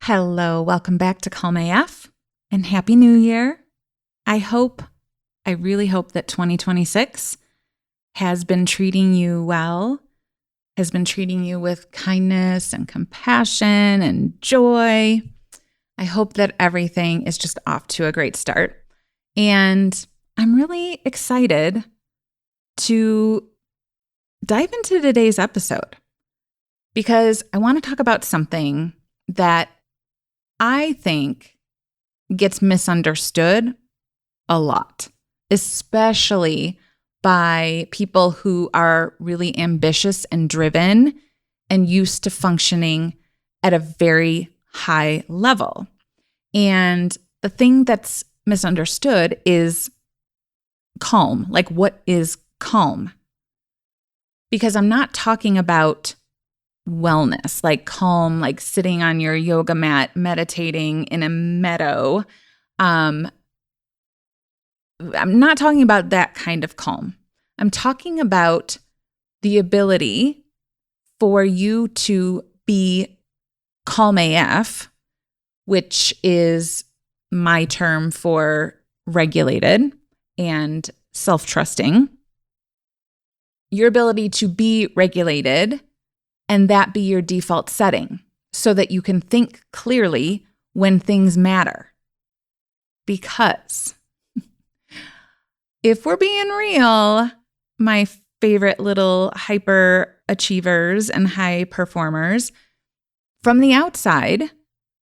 Hello, welcome back to Calm AF and Happy New Year. I really hope that 2026 has been treating you well, has been treating you with kindness and compassion and joy. I hope that everything is just off to a great start. And I'm really excited to dive into today's episode because I want to talk about something that I think gets misunderstood a lot, especially by people who are really ambitious and driven and used to functioning at a very high level. And the thing that's misunderstood is calm. Like, what is calm? Because I'm not talking about wellness, like calm, like sitting on your yoga mat, meditating in a meadow. I'm not talking about that kind of calm. I'm talking about the ability for you to be calm AF, which is my term for regulated and self-trusting. Your ability to be regulated and that be your default setting so that you can think clearly when things matter. Because if we're being real, my favorite little hyper achievers and high performers, from the outside,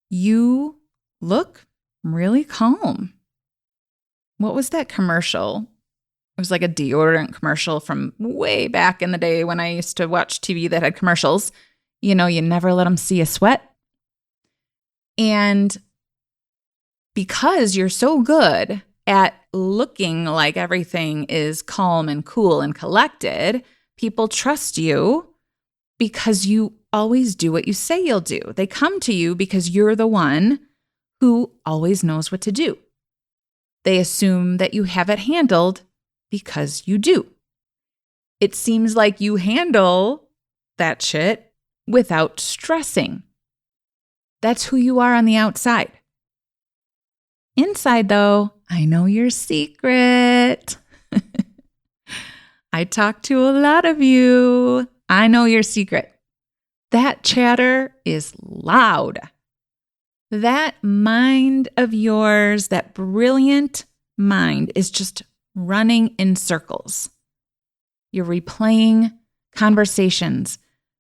you look really calm. What was that commercial? It was like a deodorant commercial from way back in the day when I used to watch TV that had commercials. You know, you never let them see you sweat. And because you're so good at looking like everything is calm and cool and collected, people trust you because you always do what you say you'll do. They come to you because you're the one who always knows what to do. They assume that you have it handled because you do. It seems like you handle that shit without stressing. That's who you are on the outside. Inside, though, I know your secret. I talk to a lot of you. I know your secret. That chatter is loud. That mind of yours, that brilliant mind, is just running in circles. You're replaying conversations,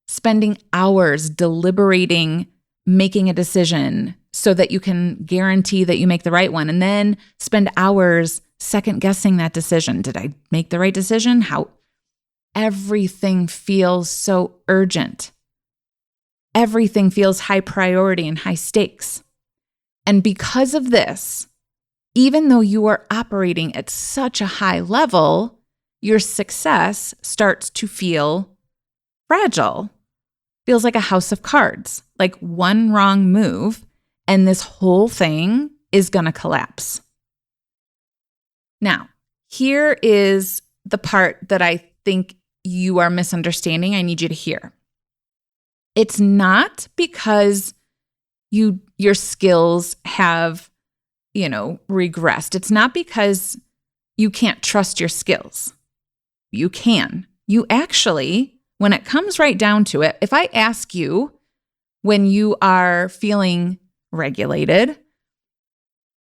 spending hours deliberating, making a decision so that you can guarantee that you make the right one, and then spend hours second guessing that decision. Did I make the right decision? How? Everything feels so urgent. Everything feels high priority and high stakes. And because of this, even though you are operating at such a high level, your success starts to feel fragile. Feels like a house of cards, like one wrong move, and this whole thing is going to collapse. Now, here is the part that I think you are misunderstanding. I need you to hear. It's not because your skills have regressed. It's not because you can't trust your skills. You can. You actually, when it comes right down to it, if I ask you when you are feeling regulated,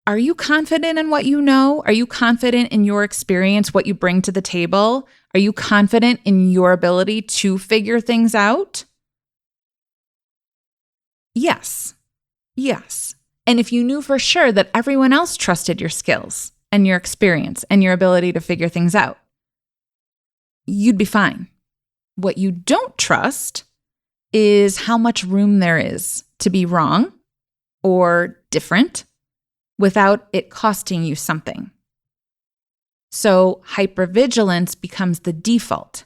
are you confident in what you know? Are you confident in your experience, what you bring to the table? Are you confident in your ability to figure things out? Yes. Yes. And if you knew for sure that everyone else trusted your skills and your experience and your ability to figure things out, you'd be fine. What you don't trust is how much room there is to be wrong or different without it costing you something. So hypervigilance becomes the default.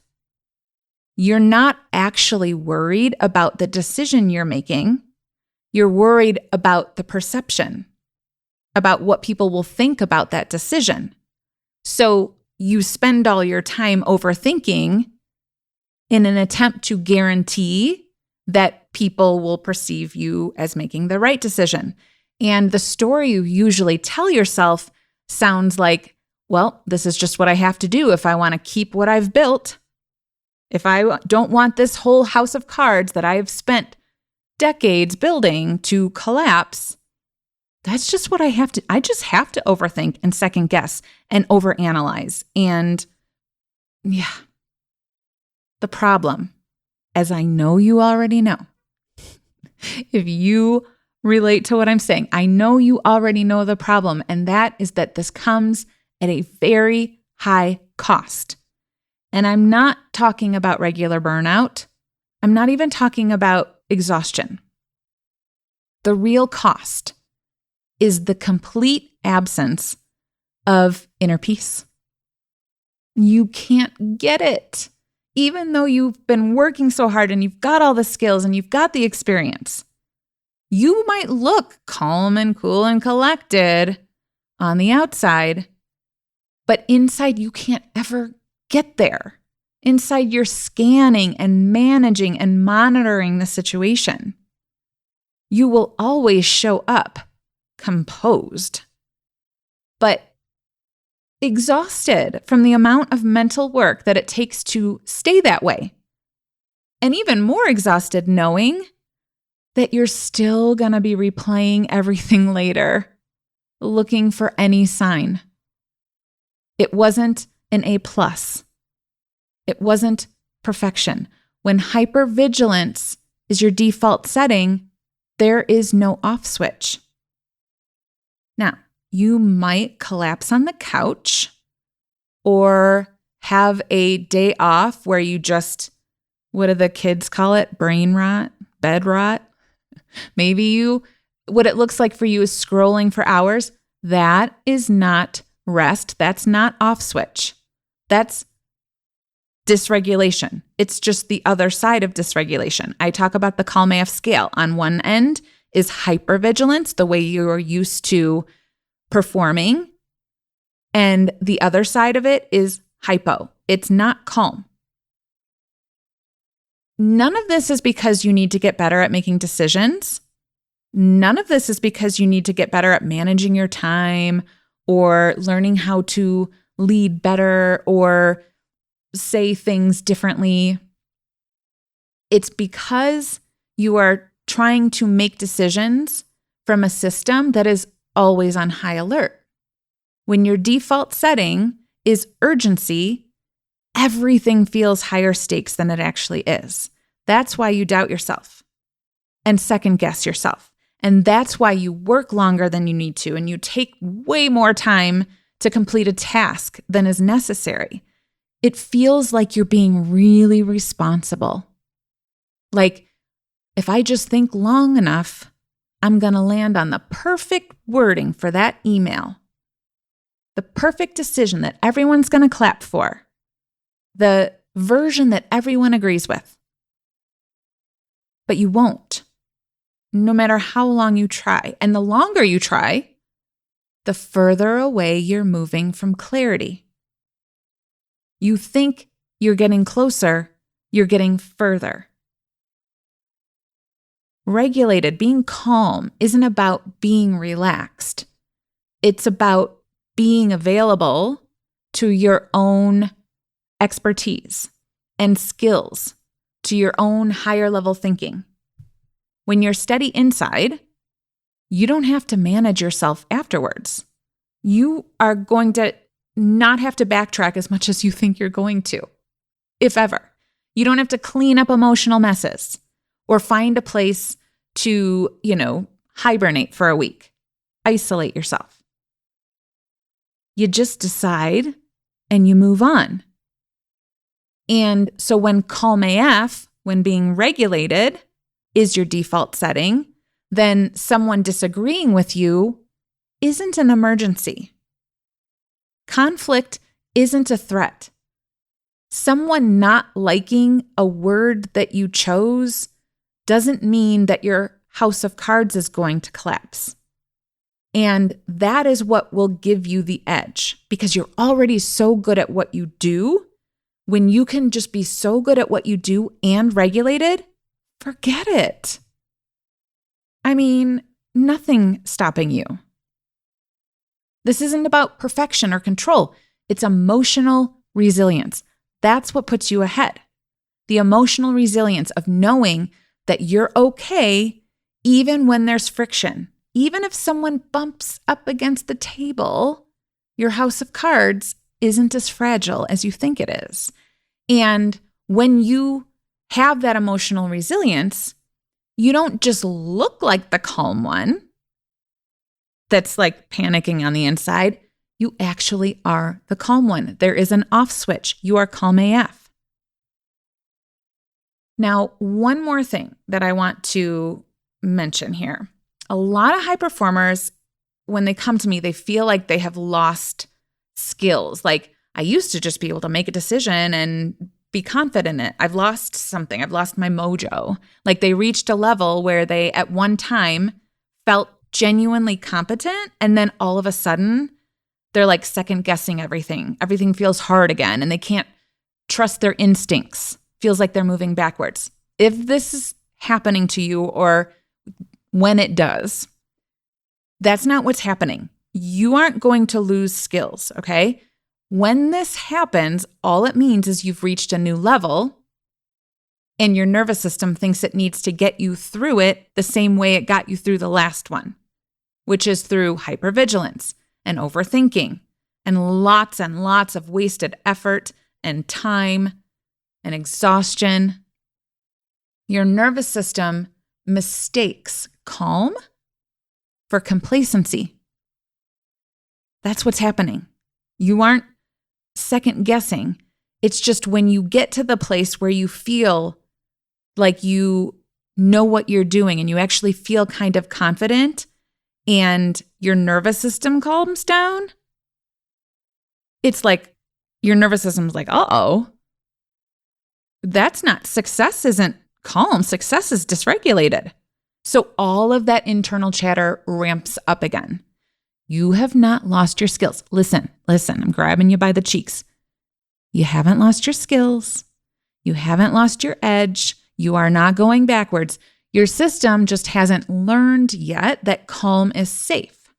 You're not actually worried about the decision you're making. You're worried about the perception, about what people will think about that decision. So you spend all your time overthinking in an attempt to guarantee that people will perceive you as making the right decision. And the story you usually tell yourself sounds like, well, this is just what I have to do if I want to keep what I've built. If I don't want this whole house of cards that I have spent decades building to collapse, that's just what I have to. I just have to overthink and second guess and overanalyze. And yeah, the problem, as I know you already know, if you relate to what I'm saying, I know you already know the problem, and that is that this comes at a very high cost. And I'm not talking about regular burnout. I'm not even talking about exhaustion. The real cost is the complete absence of inner peace. You can't get it. Even though you've been working so hard and you've got all the skills and you've got the experience, you might look calm and cool and collected on the outside, but inside you can't ever get there. Inside you're scanning and managing and monitoring the situation. You will always show up composed, but exhausted from the amount of mental work that it takes to stay that way. And even more exhausted knowing that you're still going to be replaying everything later, looking for any sign. It wasn't an A+. It wasn't perfection. When hypervigilance is your default setting, there is no off switch. Now, you might collapse on the couch or have a day off where you just, what do the kids call it? Brain rot, bed rot. Maybe what it looks like for you is scrolling for hours. That is not rest. That's not off switch. That's dysregulation. It's just the other side of dysregulation. I talk about the Calm AF scale. On one end is hypervigilance, the way you are used to performing. And the other side of it is hypo. It's not calm. None of this is because you need to get better at making decisions. None of this is because you need to get better at managing your time or learning how to lead better or say things differently. It's because you are trying to make decisions from a system that is always on high alert. When your default setting is urgency, everything feels higher stakes than it actually is. That's why you doubt yourself and second guess yourself. And that's why you work longer than you need to, and you take way more time to complete a task than is necessary. It feels like you're being really responsible. Like, if I just think long enough, I'm going to land on the perfect wording for that email, the perfect decision that everyone's going to clap for, the version that everyone agrees with. But you won't, no matter how long you try. And the longer you try, the further away you're moving from clarity. You think you're getting closer, you're getting further. Regulated, being calm, isn't about being relaxed. It's about being available to your own expertise and skills, to your own higher level thinking. When you're steady inside, you don't have to manage yourself afterwards. You are going to not have to backtrack as much as you think you're going to, if ever. You don't have to clean up emotional messes or find a place to, hibernate for a week, isolate yourself. You just decide and you move on. And so when Calm AF, when being regulated, is your default setting, then someone disagreeing with you isn't an emergency. Conflict isn't a threat. Someone not liking a word that you chose doesn't mean that your house of cards is going to collapse. And that is what will give you the edge, because you're already so good at what you do. When you can just be so good at what you do and regulated, forget it. I mean, nothing stopping you. This isn't about perfection or control. It's emotional resilience. That's what puts you ahead. The emotional resilience of knowing that you're okay even when there's friction. Even if someone bumps up against the table, your house of cards isn't as fragile as you think it is. And when you have that emotional resilience, you don't just look like the calm one that's like panicking on the inside. You actually are the calm one. There is an off switch. You are calm AF. Now, one more thing that I want to mention here. A lot of high performers, when they come to me, they feel like they have lost skills. Like, I used to just be able to make a decision and be confident in it. I've lost something. I've lost my mojo. Like, they reached a level where they at one time felt genuinely competent, and then all of a sudden they're like second guessing everything. Everything feels hard again, and they can't trust their instincts. Feels like they're moving backwards. If this is happening to you, or when it does, that's not what's happening. You aren't going to lose skills, okay? When this happens, all it means is you've reached a new level and your nervous system thinks it needs to get you through it the same way it got you through the last one, which is through hypervigilance and overthinking and lots of wasted effort and time and exhaustion. Your nervous system mistakes calm for complacency. That's what's happening. You aren't second guessing. It's just when you get to the place where you feel like you know what you're doing and you actually feel kind of confident and your nervous system calms down, it's like your nervous system's like, uh-oh, that's not, success isn't calm. Success is dysregulated. So all of that internal chatter ramps up again. You have not lost your skills. Listen, I'm grabbing you by the cheeks. You haven't lost your skills. You haven't lost your edge. You are not going backwards. Your system just hasn't learned yet that calm is safe.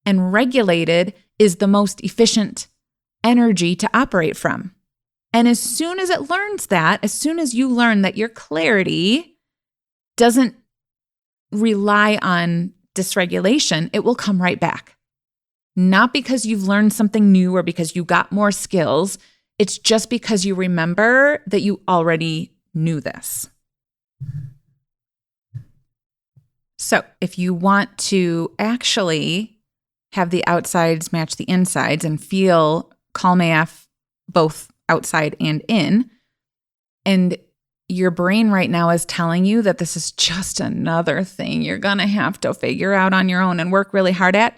And regulated is the most efficient energy to operate from. And as soon as it learns that, as soon as you learn that your clarity doesn't rely on dysregulation, it will come right back. Not because you've learned something new or because you got more skills. It's just because you remember that you already knew this. So if you want to actually have the outsides match the insides and feel calm AF both outside and in, and your brain right now is telling you that this is just another thing you're going to have to figure out on your own and work really hard at,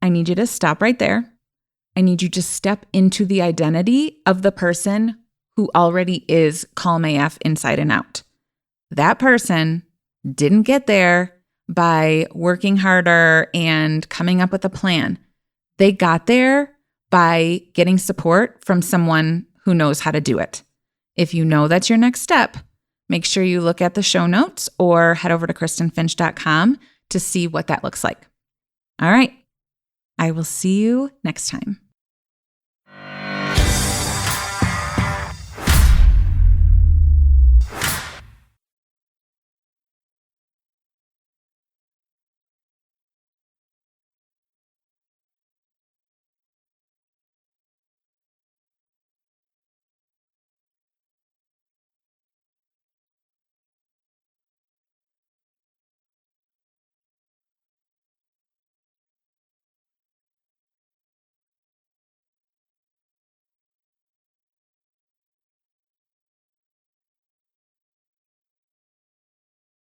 I need you to stop right there. I need you to step into the identity of the person who already is calm AF inside and out. That person didn't get there by working harder and coming up with a plan. They got there by getting support from someone who knows how to do it. If you know that's your next step, make sure you look at the show notes or head over to KristenFinch.com to see what that looks like. All right. I will see you next time.